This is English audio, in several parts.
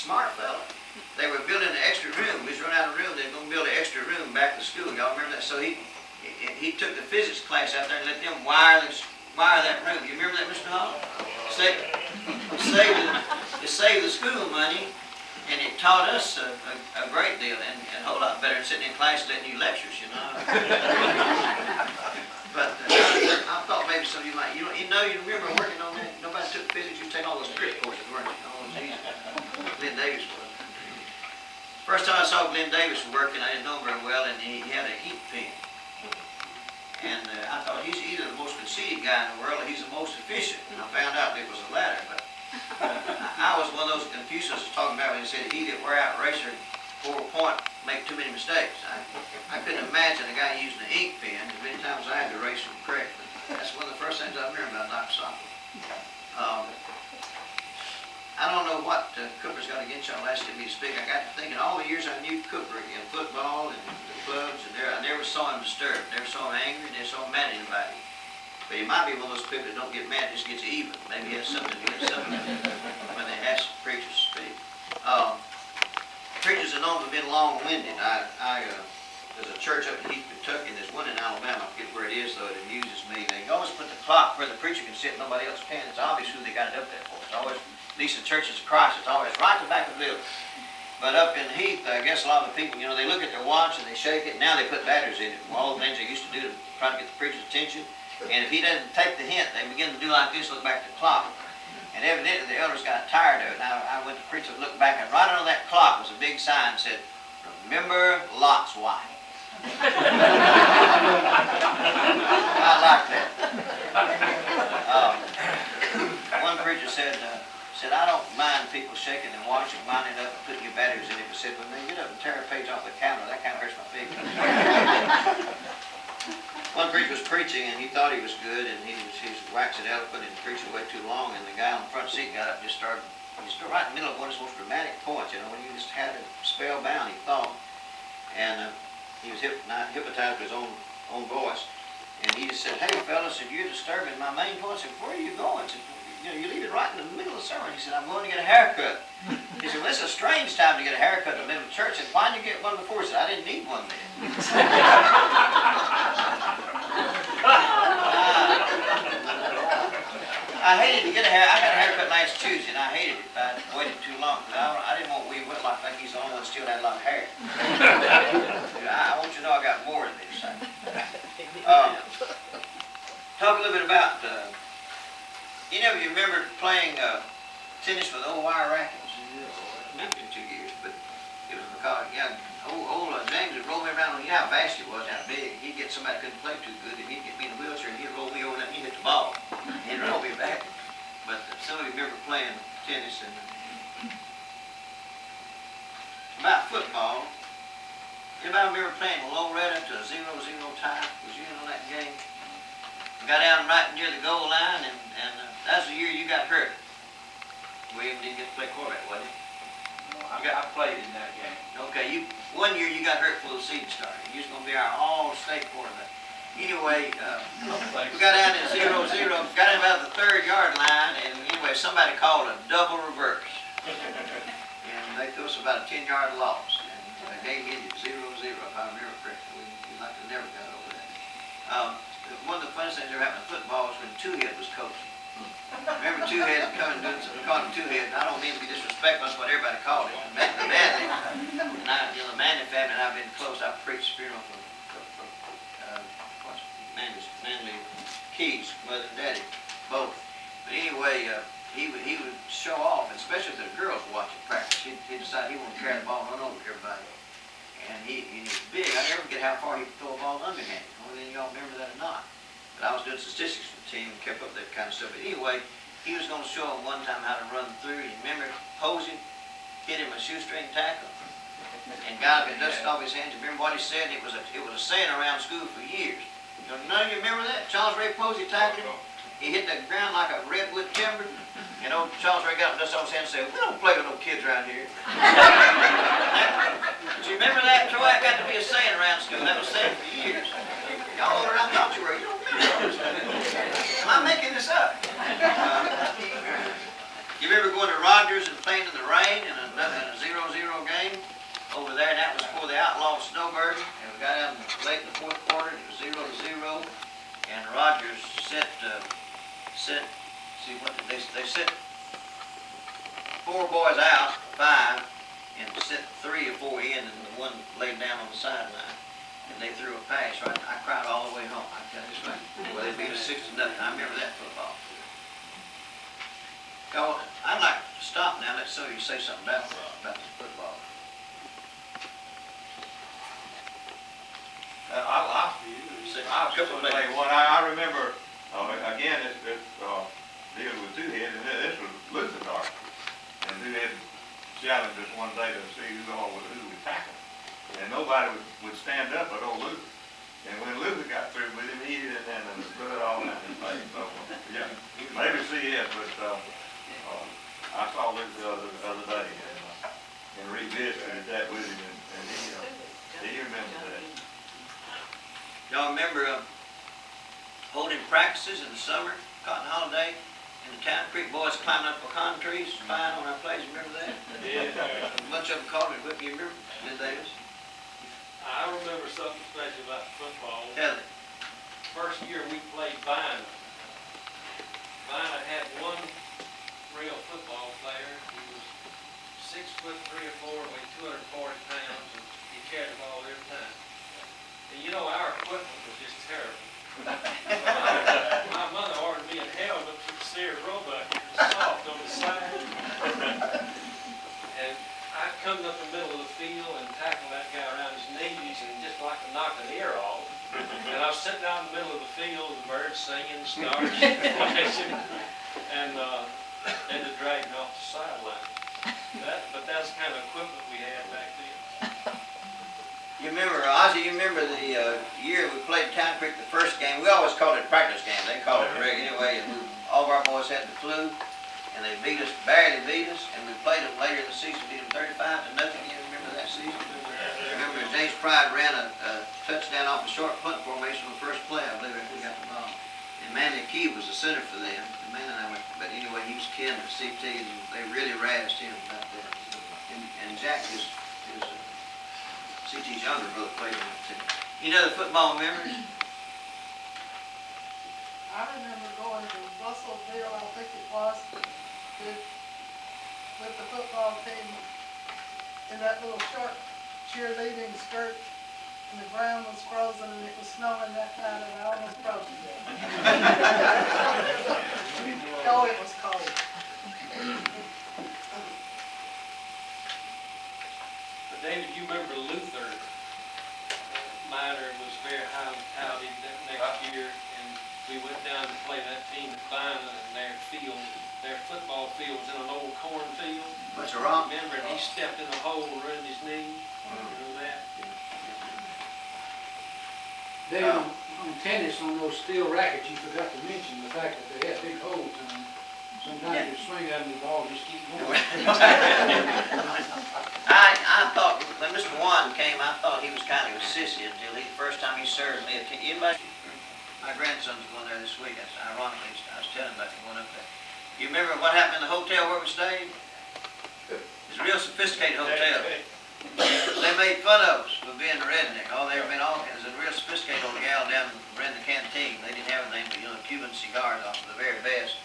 Smart fella. They were building an extra room. We was running out of room. They were going to build an extra room back to school. Y'all remember that? So he took the physics class out there and let them wire that room. You remember that, Mr. Hall? It saved the school money, and it taught us a great deal, and a whole lot better than sitting in class letting you lectures, you know. But I thought maybe some of you might, you remember working on that? Nobody took physics. You take all those script courses, weren't you? All those easy. Glenn Davis was. First time I saw Glenn Davis working, I didn't know him very well, and he had an ink pen. And I thought he's either the most conceited guy in the world or he's the most efficient. And I found out it was the latter. But I was one of those Confucius was talking about when he said, he that wear out eraser for a point make too many mistakes. I couldn't imagine a guy using an ink pen. As many times I had to erase them correctly. That's one of the first things I remember about Dr. Soppel. I don't know what Cooper's got against y'all asking me to speak. I got to thinking all the years I knew Cooper in football and the clubs, and I never saw him disturbed, never saw him angry, never saw him mad at anybody. But he might be one of those people that don't get mad, just gets even. Maybe he has something to do when they ask preachers to speak. Preachers are known to have been long-winded. There's a church up in East Kentucky, and there's one in Alabama. I forget where it is, though. It amuses me. They always put the clock where the preacher can sit and nobody else can. It's obvious who they got it up there for. It's always, at least the churches of Christ, it's always right to the back of the building. But up in Heath, I guess a lot of the people, they look at their watch and they shake it. Now they put batteries in it. All the things they used to do to try to get the preacher's attention. And if he doesn't take the hint, they begin to do like this, look back at the clock. And evidently the elders got tired of it. Now I went to preach and looked back, and right under that clock was a big sign that said, "Remember Lot's wife." I like that. One preacher said, I don't mind people shaking their watch and winding up and putting your batteries in it, but said, when they get up and tear a page off the calendar, that kind of hurts my feelings. One preacher was preaching, and he thought he was good, and he was waxing eloquent and preaching way too long, and the guy on the front seat got up and just started right in the middle of one of his most dramatic points, when you just had it spellbound, he thought. And he was hypnotized with his own voice. And he just said, "Hey, fellas, if you're disturbing my main point," I said, "Where are you going?" I said, "You leave it right in the middle of the sermon." He said, "I'm going to get a haircut." He said, "Well, it's a strange time to get a haircut in the middle of church." And why didn't you get one before? He said, "I didn't need one then." I hated to get a hair. I got a haircut last Tuesday, and I hated it. I waited too long. I didn't want William Whitlock like he's the only one that still had a lot of hair. I want you to know I got more than this. Talk a little bit about, any of you remember playing tennis with old wire rackets? Not been 2 years, but it was because, old James would roll me around. You know how fast he was, how big. He'd get somebody that couldn't play too good, and he'd get me in a wheelchair, and he'd roll me over and he'd hit the ball. He'd roll me back. But some of you remember playing tennis. And about football, anybody remember playing Loretta to a 0-0 tie? Was you in on that game? We got out right near the goal line, and that's the year you got hurt. William didn't get to play quarterback, was he? No, I played in that game. Okay, one year you got hurt before the season started. You was going to be our all-state quarterback. Anyway, we got down to 0-0, got in about the 3rd-yard line, and anyway, somebody called a double reverse. And they threw us about a 10-yard loss. And the game ended 0-0, if I remember correctly. We like to never got over that. One of the funnest things that ever happened in football was when Two-Head was coaching. Remember Two-Head coming and doing something, we called him Two-Head. I don't mean to be disrespectful, that's what everybody called him. Badly. And the Manley family and I've been close. I've preached funeral for Manley Keys, mother and daddy, both. But anyway, he would show off, especially if the girls were watching practice. He decided he wanted to carry the ball and run over everybody. And he was big. I never forget how far he could throw a ball underhanded. Only then y'all remember that or not. But I was doing statistics for the team and kept up that kind of stuff. But anyway, he was going to show him one time how to run through. You remember posing, hit him a shoestring tackle, and got up and dusted off his hands. Remember what he said? It was a saying around school for years. None of you remember that? Charles Ray Posey tackled him. He hit the ground like a redwood timber. And old Charles Ray got up and dusted off his hands and said, "We don't play with no kids around here." Do you remember that, Troy? That got to be a saying around school. That was said for years. Y'all older than I thought you were. You don't remember those. Am I making this up? You remember going to Rogers and playing in the rain in a 0-0 game over there, and that was for the outlaw snowbird. And we got out late in the fourth quarter, it was 0-0, and Rogers sent, see what did they sent 4 boys out, 5, and sent 3 or 4 in, and the one laid down on the sideline. And they threw a pass, right? I cried all the way home, I tell you right. Well, they beat us 6-0. I remember that football. Go, I'd like to stop now, let some of you say something about the football. I'll say one. I remember, again, it's dealing with two-head, and this was Luther Dark. And two-head challenged us one day to see who would tackle. And nobody would stand up but old Luther. And when Luther got through with him, he hit it and put it all down his face. So, yeah, maybe CS, but I saw Luther the other day and revisited that with him, and he remembers that. Y'all remember holding practices in the summer, cotton holiday, and the Town Creek boys climbing up pecan trees, spying on our plays? Remember that? Yeah. A bunch of them called it. You remember, Ms. Davis? I remember something special about football. Tell it. First year we played Vina. Vina had one real football player. He was 6'3" or 4", weighed 240 pounds, and he carried the ball every time. And you know, our equipment was just terrible. My mother ordered me a helmet for the Sears Roebuck. It was soft on the side. And I'd come up the middle of the field and tackle that guy around his knees and just like to knock an ear off. And I was sitting out in the middle of the field, the birds singing, stars flashing, and they'd drag me off the sideline. But that's the kind of equipment we had back then. You remember, Ozzie, you remember the year we played Town Creek the first game? We always called it a practice game. They called it a rig anyway. And all of our boys had the flu, and they beat us, barely beat us, and we played them later in the season, beat them 35-0. You remember that season? Remember James Pride ran a touchdown off a short punt formation on the first play, I believe, after we got the ball. And Manny Key was the center for them. And Manny and I went, but anyway, he was kin of CT, and they really razzed him about that. And Jack is CT's younger brother played on the team. You know the football memories? I remember going to Russellville, I think it was, with the football team in that little short cheerleading skirt, and the ground was frozen and it was snowing that night and I almost froze to death. Oh, it was cold. But David, you remember Luther Minor was very highly touted that next year, and we went down to play that team at Vina, and their football field was in an old cornfield. What's wrong? Remember, and he stepped in a hole around his knee. Remember that? Then on tennis, on those steel rackets, you forgot to mention the fact that they had big holes in them. Sometimes you swing out and the ball just keeps going. I thought, when Mr. Juan came, I thought he was kind of a sissy until the first time he served me. Anybody? My grandson's going there this week. That's ironically, I was telling him about going up there. You remember what happened in the hotel where we stayed? It's a real sophisticated hotel. They made fun of us for being a redneck. Oh, they were being all kinds. There's a real sophisticated old gal down in the canteen. They didn't have anything but Cuban cigars off of the very best.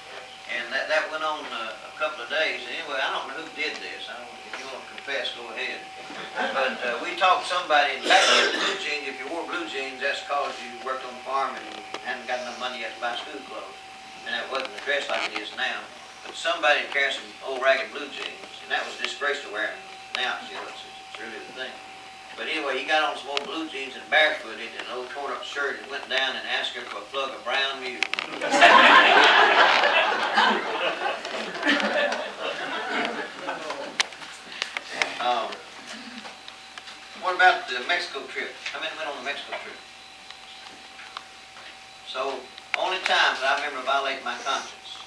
And that went on a couple of days. Anyway, I don't know who did this. If you want to confess, go ahead. But we talked somebody, in fact, blue jeans. If you wore blue jeans, that's because you worked on the farm and you hadn't got enough money yet to buy school clothes. And that wasn't the dress like it is now. But somebody carried some old ragged blue jeans, and that was a disgrace to wear them. Now it's really the thing. But anyway, he got on some old blue jeans and barefooted and an old torn up shirt and went down and asked her for a plug of brown mule. What about the Mexico trip? How many went on the Mexico trip? So, only times I remember violating my conscience.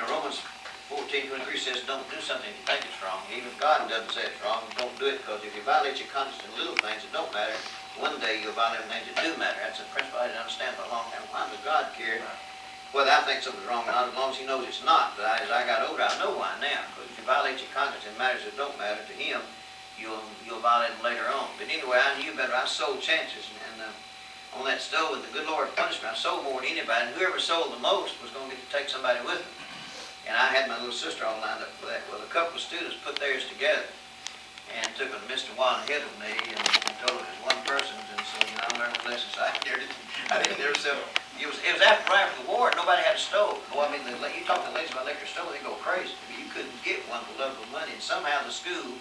Romans 14:23 says don't do something if you think it's wrong. Even if God doesn't say it's wrong, don't do it, because if you violate your conscience in little things that don't matter, one day you'll violate things that do matter. That's a principle I didn't understand for a long time. Why does God care whether I think something's wrong or not, as long as he knows it's not. But as I got older, I know why now. Because if you violate your conscience in matters that don't matter to him, you'll violate them later on. But anyway, I knew better. I sold chances, and on that stove, and the good Lord punished me. I sold more than anybody, and whoever sold the most was going to get to take somebody with them. And I had my little sister all lined up for that. Well, a couple of students put theirs together and took a Mr. One ahead of me and told them it was one person's, and so I learned a lesson. So I didn't never sell. It was right after the war. Nobody had a stove. Boy, I mean, you talk to the ladies about electric stove, they go crazy. You couldn't get one for love of money, and somehow the school,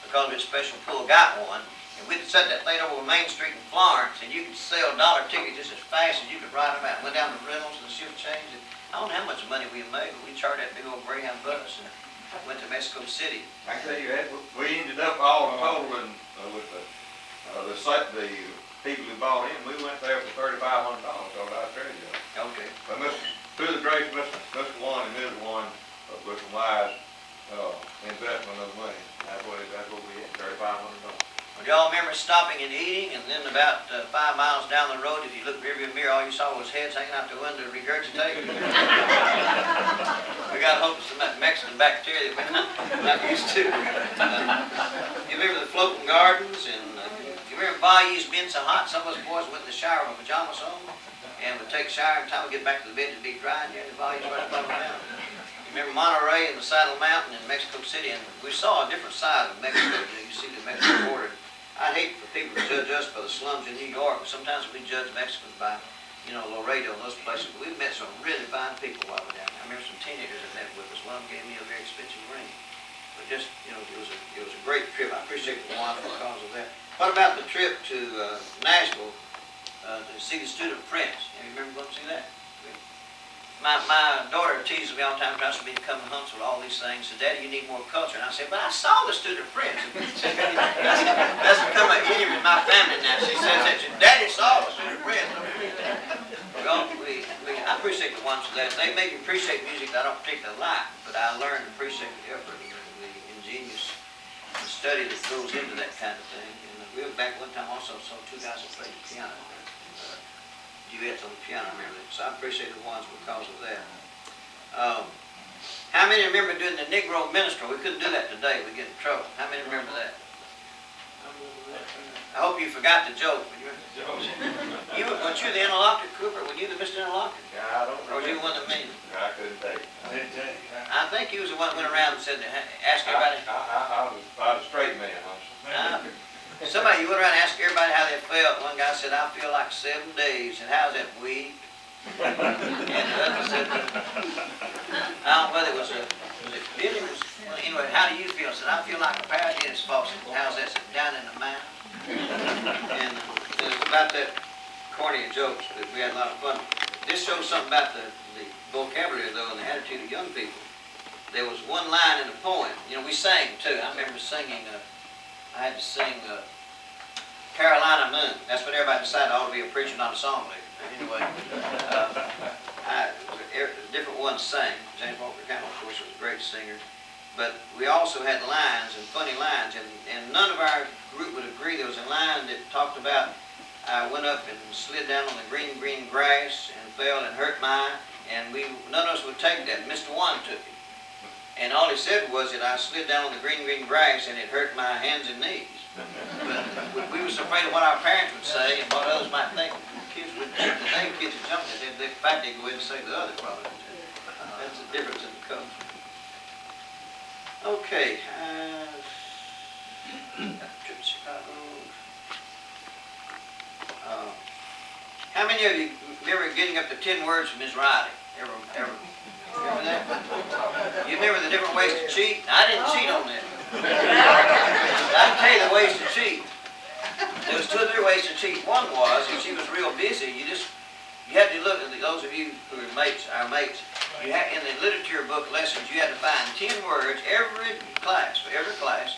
because of its special pull, got one. And we'd set that thing over Main Street in Florence, and you could sell dollar tickets just as fast as you could ride them out. Went down to Reynolds and the shift changed. And I don't know how much money we made, but we chartered that big old Greyhound bus and went to Mexico City. I can tell you that, we ended up all total with the people who bought in, we went there for $3,500 over our treasure. Okay. But through the grace of Mr. One and Ms. One, with some wise investment of money, that's what we had, $3,500. Well, y'all remember stopping and eating, and then about 5 miles down the road, if you looked rearview mirror, all you saw was heads hanging out the window regurgitating. We got hold of some Mexican bacteria that we're not used to. You remember the floating gardens, and you remember bayous being so hot, some of us boys went in the shower with pajamas on, and would take a shower, and by the time we get back to the bed, it'd be dry, and you had the bayous right up on the mountain. You remember Monterey and the Saddle Mountain in Mexico City, and we saw a different side of Mexico. You see the Mexican border. I'd hate for people to judge us by the slums in New York. Sometimes we judge Mexicans by, Laredo and those places. But we've met some really fine people while we're down there. I remember some teenagers that met with us. One of them gave me a very expensive ring. But just, it was a great trip. I appreciate the wine because of that. What about the trip to Nashville to see the student prince? You remember going to see that? My daughter teases me all the time, tries to be to come to Huntsville, all these things. Said, Daddy, you need more culture. And I said, but I saw the student prince. That's become an idiom in my family now. She says that, Daddy saw the student prince. Well, I appreciate the ones that they make me appreciate music that I don't particularly like, but I learned to appreciate the effort and the ingenious study that goes into that kind of thing. And we were back one time also, saw two guys that played the piano. Duets on the piano, I remember that. So I appreciate the ones because of that. How many remember doing the Negro minstrel? We couldn't do that today. We'd get in trouble. How many remember that? I hope you forgot the joke. Weren't you the interlocutor, Cooper? Were you the Mr. Interlocutor? Yeah, I don't know. Or was you the one that mean? I couldn't take it. I think he was the one that went around and said, ask everybody. I was a straight man. Somebody, you went around and asked everybody how they felt. One guy said, I feel like 7 days. And how's that, weak? And the other said, I don't know whether it was Billy was, well, anyway, how do you feel? I said, I feel like a pair of dentist faucet. How's that? Said, down in the mouth. And it was about that corny of jokes, but we had a lot of fun. This shows something about the vocabulary, though, and the attitude of young people. There was one line in the poem. We sang, too. I remember singing, I had to sing Carolina Moon. That's when everybody decided I ought to be a preacher, not a song leader. Anyway, different ones sang. James Walker Campbell, of course, was a great singer. But we also had lines and funny lines, and none of our group would agree. There was a line that talked about, I went up and slid down on the green, green grass and fell and hurt my, and none of us would take that. Mr. One took it. And all he said was that I slid down on the green, green grass and it hurt my hands and knees. But we was afraid of what our parents would say and what others might think. Kids would, the name kids would jump at, in fact, they'd go ahead and say the other probably. That's the difference in the culture. Okay. Trip to Chicago. How many of you remember getting up to 10 words from Ms. Riley? Ever remember that? You remember the different ways to cheat? I didn't cheat on that. I can tell you the ways to cheat. There was 2 or 3 ways to cheat. One was, if she was real busy, you had to look at those of you who are mates, our mates, you had, in the literature book lessons, you had to find 10 words every class, for every class,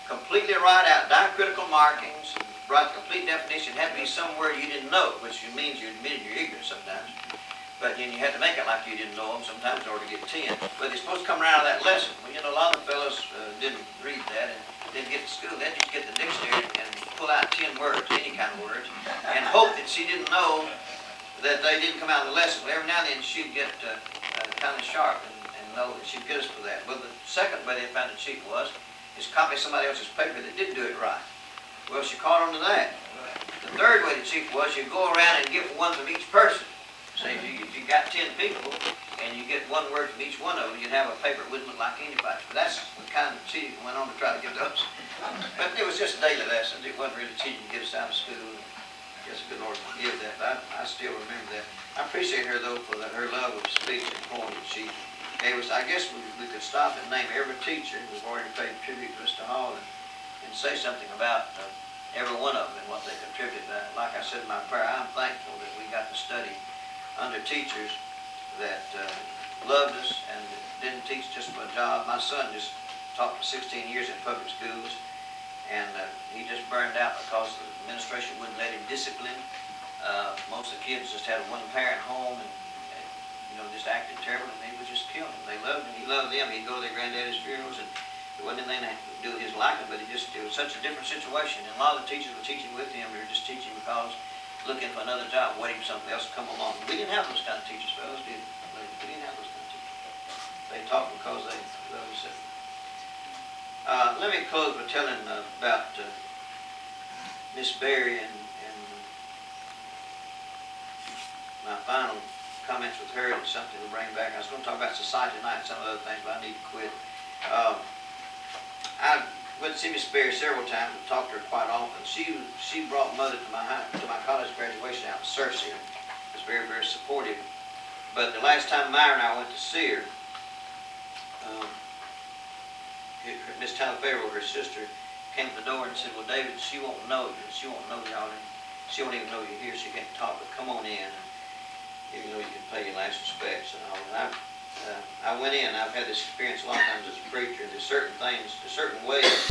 completely write out diacritical markings, write the complete definition. It had to be some word you didn't know, which means you admitted your ignorance sometimes. But then you had to make it like you didn't know them sometimes in order to get 10. But they're supposed to come around that lesson. Well, a lot of fellows didn't read that and didn't get to school. They'd just get the dictionary and pull out 10 words, any kind of words, and hope that she didn't know that they didn't come out of the lesson. Well, every now and then she'd get kind of sharp and know that she'd get us for that. Well, the second way they found it cheap was, is copy somebody else's paper that didn't do it right. Well, she caught on to that. The third way to cheat was you go around and get one from each person. Say if you got 10 people and you get one word from each one of them, you'd have a paper that wouldn't look like anybody's. But that's the kind of cheating that went on to try to get those. But it was just daily lessons. It wasn't really cheating to get us out of school. I guess the good Lord forgive that. But I still remember that. I appreciate her though for her love of speech and poem that she gave us. I guess we could stop and name every teacher. We've already paid tribute to Mr. Hall and say something about every one of them and what they contributed. Like I said in my prayer, I'm thankful that we got to study under teachers that loved us and didn't teach just for a job. My son just taught for 16 years in public schools, and he just burned out because the administration wouldn't let him discipline. Most of the kids just had a one-parent home and just acted terrible, and they would just kill him. They loved him. He loved them. He'd go to their granddaddy's funerals, and it wasn't anything that to do with his liking, but it was such a different situation. And a lot of the teachers were teaching with him. They were just teaching because looking for another job, waiting for something else to come along. We didn't have those kind of teachers, fellas, did we? We didn't have those kind of teachers. They taught because they loved us. Let me close by telling about Miss Berry and my final comments with her and something to bring back. I was going to talk about society tonight and some other things, but I need to quit. I went to see Miss Berry several times and talked to her quite often. She brought Mother to my college graduation out in Searcy. Was very, very supportive. But the last time Myra and I went to see her, Miss Talaferro, her sister, came to the door and said, "Well, David, she won't know you. She won't know y'all. She won't even know you're here. She can't talk, but come on in. Even though you can pay your last respects and all." And I went in. I've had this experience a lot of times as a preacher. There's certain things, there's certain ways